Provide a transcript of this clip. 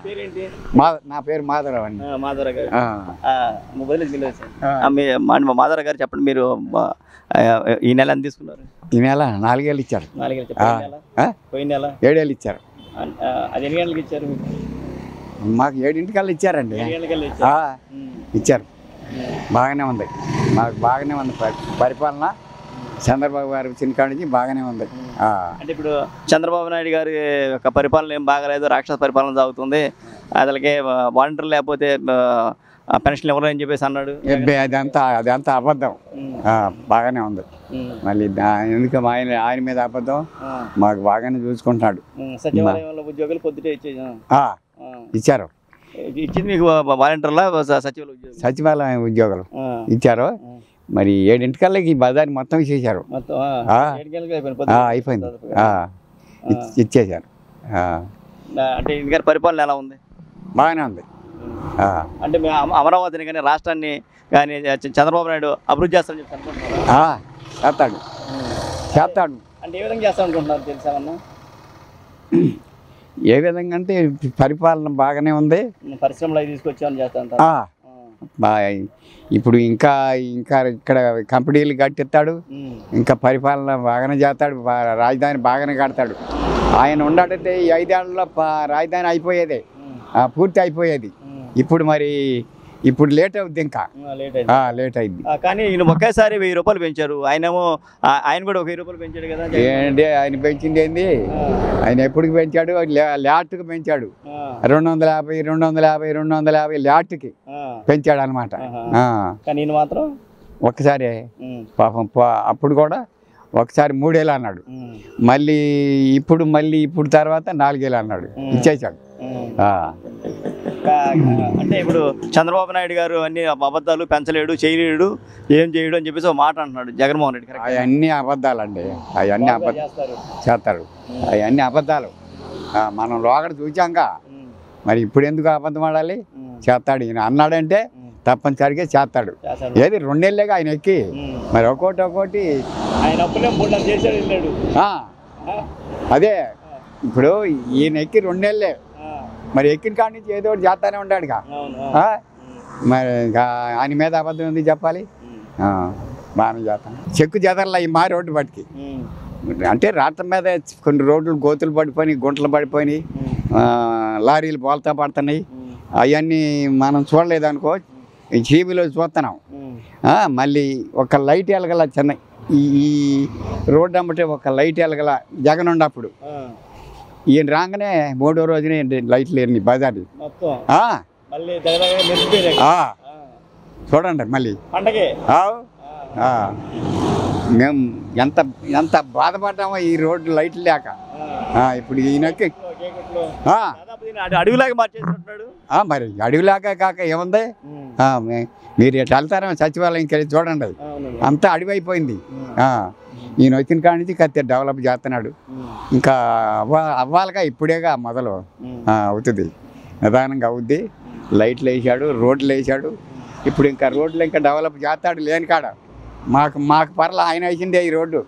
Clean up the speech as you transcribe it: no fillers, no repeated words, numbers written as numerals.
పేరేంటి? నా పేరు మాధవరావు అండి. మాధవరావు గారు మొబైల్ మాధవరావు గారు చెప్పండి, మీరు ఈ నెల ఎంత తీసుకున్నారు? ఈ నెల 4 ఏళ్ళు ఇచ్చారు. 4 ఏళ్ళు. పోయిన నెల 7 ఏళ్ళు ఇచ్చారు. అది ఎన్ని గంటలకు ఇచ్చారు? మాకు 7 ఇచ్చారండి. 7 గంటలకల్లా ఇచ్చారు. బాగానే ఉంది, మాకు బాగానే ఉంది పరిపాలన. చంద్రబాబు గారు చిన్నకాడి నుంచి బాగానే ఉంది. అంటే ఇప్పుడు చంద్రబాబు నాయుడు గారి యొక్క పరిపాలన ఏం బాగాలేదు, రాక్షస పరిపాలన సాగుతుంది, అసలుకే వాలంటీర్ లేకపోతే పెన్షన్ ఎవరు అని చెప్పేసి అన్నాడు. అదంతా అబద్ధం. బాగానే ఉంది. మళ్ళీ ఎందుకు ఆయన మీద అబద్ధం? మాకు బాగానే చూసుకుంటున్నాడు. సచివాలయంలో ఉద్యోగులు పొద్దుటే ఇచ్చారు. ఇచ్చింది మీకు వాలంటీర్లా సచివాలయం ఉద్యోగులు ఇచ్చారు. మరి 7 ఈ బజార్ మొత్తం ఇచ్చేసారు. అయిపోయింది, ఇచ్చేసారు. అంటే ఇందుకని పరిపాలన ఎలా ఉంది? బాగానే ఉంది. అంటే అమరావతిని కానీ రాష్ట్రాన్ని కానీ చంద్రబాబు నాయుడు అభివృద్ధి చేస్తారని చెప్పి అనుకుంటున్నారా? చేస్తాడు. అంటే ఏ విధంగా చేస్తాను అనుకుంటున్నారు తెలుసామన్నా? ఏ విధంగా అంటే పరిపాలన బాగానే ఉంది. పరిశ్రమలు అవి తీసుకొచ్చామని చేస్తాను. ఇప్పుడు ఇంకా ఇక్కడ కంపెనీలు కట్టిస్తాడు. ఇంకా పరిపాలన బాగానే చేస్తాడు. రాజధాని బాగానే కడతాడు. ఆయన ఉండటంటే ఈ 5 ఏళ్లలో రాజధాని అయిపోయేదే, పూర్తి అయిపోయేది. ఇప్పుడు లేట్ అవుద్ది, ఇంకా లేట్ అయింది. కానీ ఈయన ఒకేసారి 1000 రూపాయలు పెంచారు. ఆయన కూడా ఒక 1000 రూపాయలు పెంచాడు కదా. ఏంటి ఆయన పెంచింది ఏంది? ఆయన ఎప్పటికి పెంచాడు? ల్యాట్కి పెంచాడు. 250 ల్యాట్కి పెంచాడు అనమాట. కానీ ఈయన మాత్రం ఒక్కసారి పాపం అప్పుడు కూడా ఒకసారి 3 ఏళ్ళు అన్నాడు. మళ్ళీ ఇప్పుడు తర్వాత 4 ఏళ్ళు అన్నాడు. ఇచ్చేసాడు. అంటే ఇప్పుడు చంద్రబాబు నాయుడు గారు అన్ని అబద్ధాలు, పెంచలేడు, చేయలేడు, ఏం చేయడు అని చెప్పేసి ఒక మాట అంటున్నాడు జగన్మోహన్ రెడ్డి. అవన్నీ అబద్ధాలండి. అవన్నీ చేస్తారు. అవన్నీ అబద్ధాలు. మనం లోగడ చూచాంగా. మరి ఇప్పుడు ఎందుకు అబద్ధం ఆడాలి? చేస్తాడు. ఈయన అన్నాడంటే తప్పనిసరిగా చేస్తాడు. ఏది 2 ఏళ్ళేగా ఆయన ఎక్కి. మరి ఒక్కోటి అదే. ఇప్పుడు ఈయన ఎక్కి 2 ఏళ్ళే. మరి ఎక్కిన కాడి నుంచి ఏదో ఒకటి చేస్తానే ఉంటాడుగా. మరి ఆయన మీద అబద్ధం ఎందుకు చెప్పాలి? బాగానే చేస్తాను. చెక్కు చెదరలా ఈ మా రోడ్డు బట్టికి. అంటే రాష్ట్రం మీద కొన్ని రోడ్లు గోతులు పడిపోయినాయి, గుంటలు పడిపోయినాయి, లారీలు బోల్తా పడుతున్నాయి. అవన్నీ మనం చూడలేదనుకో, ఈ టీవీలో చూస్తున్నాం. మళ్ళీ ఒక లైట్ ఎలగల చెన్నై ఈ రోడ్డు అమ్మటే ఒక లైట్ ఎలగల జగన్ ఉన్నప్పుడు. ఈయన రాగానే 3వ రోజునే లైట్లు లేని బజార్. చూడండి మళ్ళీ మేము ఎంత బాధపడ్డామో ఈ రోడ్డు లైట్లు లేక. ఇప్పుడు ఈయనకి మరి అడవిలాగా కాక ఏముంది? మీరు ఎట్లా వెళ్తారో సచివాలయంకి వెళ్ళి చూడండి. అంతా అడవి అయిపోయింది. ఈయన వచ్చిన కాడి నుంచి కత్తి డెవలప్ చేస్తున్నాడు. ఇంకా అవ్వాలిగా, ఇప్పుడేగా మొదలు అవుతుంది. నిదానంగా అవుద్ది. లైట్లు వేసాడు, రోడ్లు వేసాడు. ఇప్పుడు ఇంకా రోడ్లు ఇంకా డెవలప్ చేస్తాడు. లేని కాడ మాకు పర్ల ఆయన వేసిందే ఈ రోడ్డు.